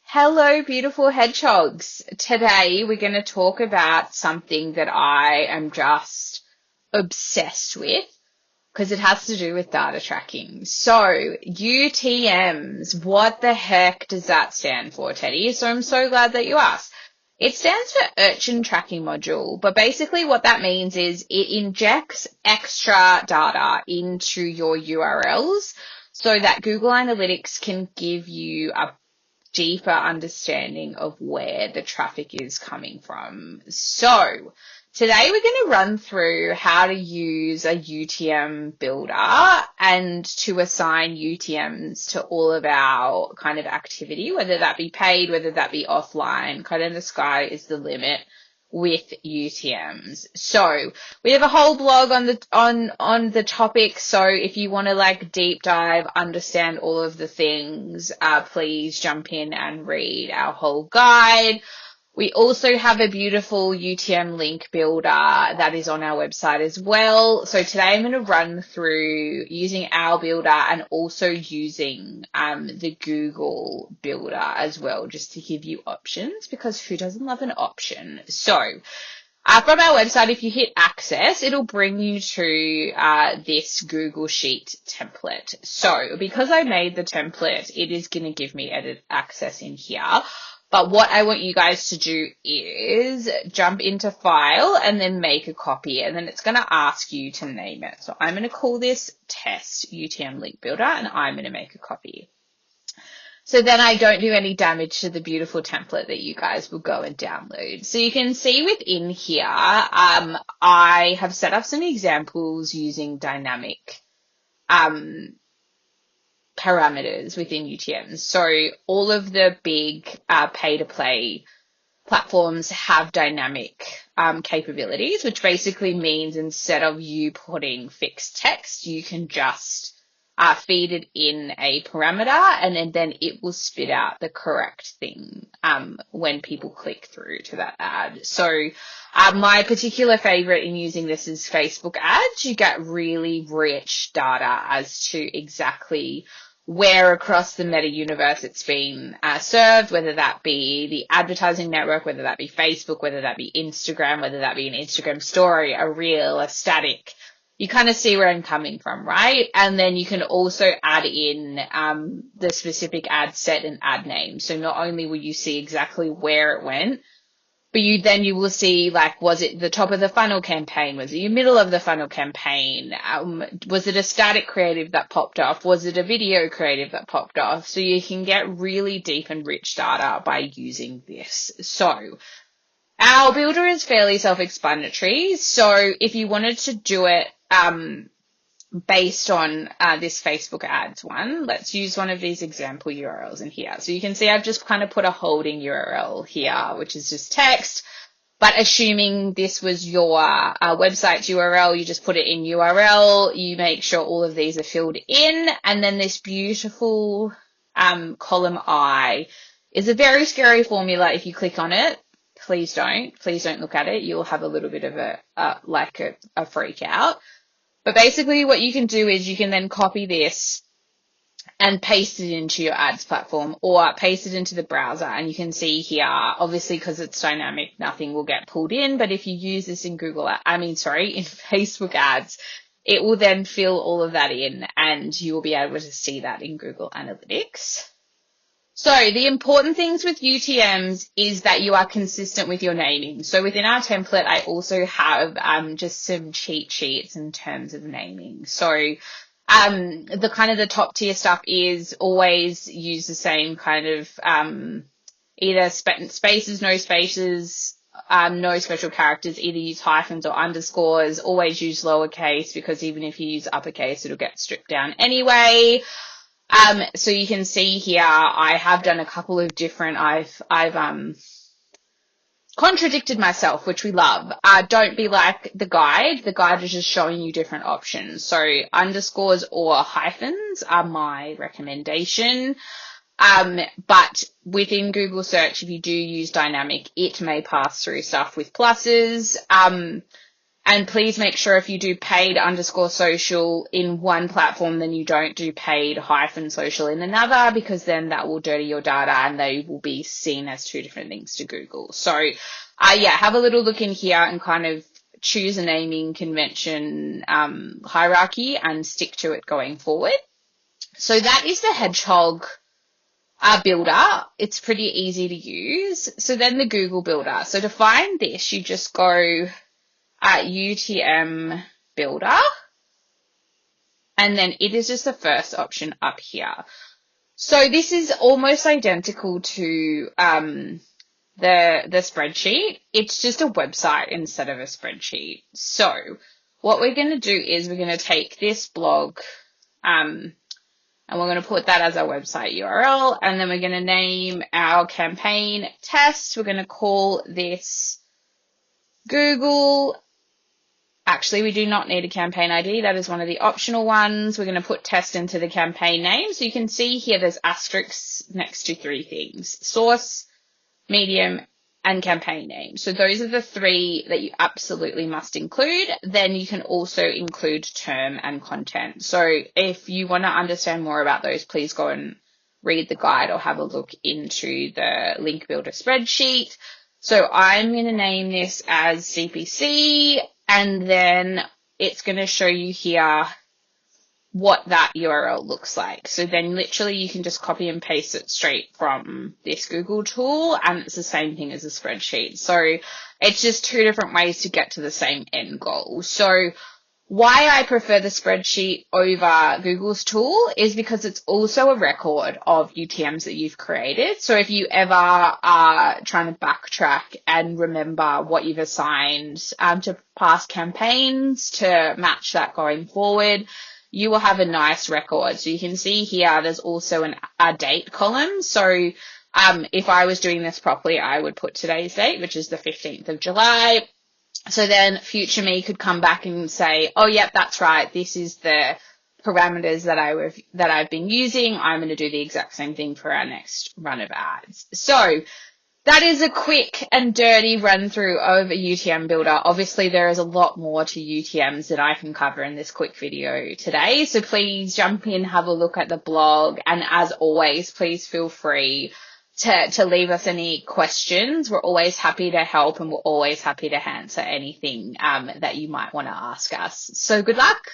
Hello, beautiful hedgehogs. Today we're going to talk about something that I am just obsessed with because it has to do with data tracking. So, UTMs, what the heck does that stand for, Teddy? So I'm so glad that you asked. It stands for Urchin Tracking Module, but basically what that means is it injects extra data into your URLs so that Google Analytics can give you a deeper understanding of where the traffic is coming from. So today we're going to run through how to use a UTM builder and to assign UTMs to all of our kind of activity, whether that be paid, whether that be offline. Kind of the sky is the limit with UTMs. So we have a whole blog on the topic. So if you want to like deep dive, understand all of the things, please jump in and read our whole guide. We also have a beautiful UTM link builder that is on our website as well. So today I'm going to run through using our builder and also using the Google builder as well, just to give you options, because who doesn't love an option? So from our website, if you hit access, it'll bring you to this Google Sheet template. So because I made the template, it is going to give me edit access in here. But what I want you guys to do is jump into file and then make a copy, and then it's going to ask you to name it. So I'm going to call this test UTM link builder, and I'm going to make a copy. So then I don't do any damage to the beautiful template that you guys will go and download. So you can see within here, I have set up some examples using dynamic parameters within UTMs. So all of the big pay-to-play platforms have dynamic capabilities, which basically means instead of you putting fixed text, you can just feed it in a parameter, and then it will spit out the correct thing when people click through to that ad. So my particular favorite in using this is Facebook ads. You get really rich data as to exactly where across the meta universe it's been served, whether that be the advertising network, whether that be Facebook, whether that be Instagram, whether that be an Instagram story, a reel, a static. You kind of see where I'm coming from, right? And then you can also add in the specific ad set and ad name. So not only will you see exactly where it went, but you will see, like, was it the top of the funnel campaign? Was it your middle of the funnel campaign? Was it a static creative that popped off? Was it a video creative that popped off? So you can get really deep and rich data by using this. So our builder is fairly self-explanatory. So if you wanted to do it based on this Facebook ads one, let's use one of these example URLs in here. So you can see I've just kind of put a holding URL here, which is just text. But assuming this was your website's URL, you just put it in URL. You make sure all of these are filled in. And then this beautiful column I is a very scary formula. If you click on it, please don't look at it. You'll have a little bit of a freak out. But basically what you can do is you can then copy this and paste it into your ads platform or paste it into the browser. And you can see here, obviously because it's dynamic, nothing will get pulled in. But if you use this in in Facebook ads, it will then fill all of that in and you will be able to see that in Google Analytics. So the important things with UTMs is that you are consistent with your naming. So within our template, I also have just some cheat sheets in terms of naming. So the top tier stuff is always use the same kind of either spaces, no spaces, no special characters, either use hyphens or underscores, always use lowercase because even if you use uppercase, it'll get stripped down anyway. So you can see here, I have done a couple of different, I've contradicted myself, which we love. Don't be like the guide. The guide is just showing you different options. So underscores or hyphens are my recommendation. But within Google search, if you do use dynamic, it may pass through stuff with pluses. And please make sure if you do paid_social in one platform, then you don't do paid-social in another, because then that will dirty your data and they will be seen as two different things to Google. So yeah, have a little look in here and kind of choose a naming convention hierarchy and stick to it going forward. So that is the Hedgehog builder. It's pretty easy to use. So then the Google builder. So to find this, you just go at UTM builder, and then it is just the first option up here. So this is almost identical to the spreadsheet. It's just a website instead of a spreadsheet. So what we're going to do is we're going to take this blog and we're going to put that as our website URL, and then we're going to name our campaign test. We're going to call this Google. Actually, we do not need a campaign ID. That is one of the optional ones. We're going to put test into the campaign name. So you can see here there's asterisks next to three things: source, medium, and campaign name. So those are the three that you absolutely must include. Then you can also include term and content. So if you want to understand more about those, please go and read the guide or have a look into the link builder spreadsheet. So I'm going to name this as CPC, and then it's going to show you here what that URL looks like. So then literally you can just copy and paste it straight from this Google tool, and it's the same thing as a spreadsheet. So it's just two different ways to get to the same end goal. So why I prefer the spreadsheet over Google's tool is because it's also a record of UTMs that you've created. So if you ever are trying to backtrack and remember what you've assigned to past campaigns to match that going forward, you will have a nice record. So you can see here there's also a date column. So if I was doing this properly, I would put today's date, which is the 15th of July. So then future me could come back and say, oh, yep, that's right. This is the parameters that I've been using. I'm going to do the exact same thing for our next run of ads. So that is a quick and dirty run through of a UTM builder. Obviously, there is a lot more to UTMs that I can cover in this quick video today. So please jump in, have a look at the blog. And as always, please feel free to leave us any questions. We're always happy to help, and we're always happy to answer anything that you might want to ask us. So good luck.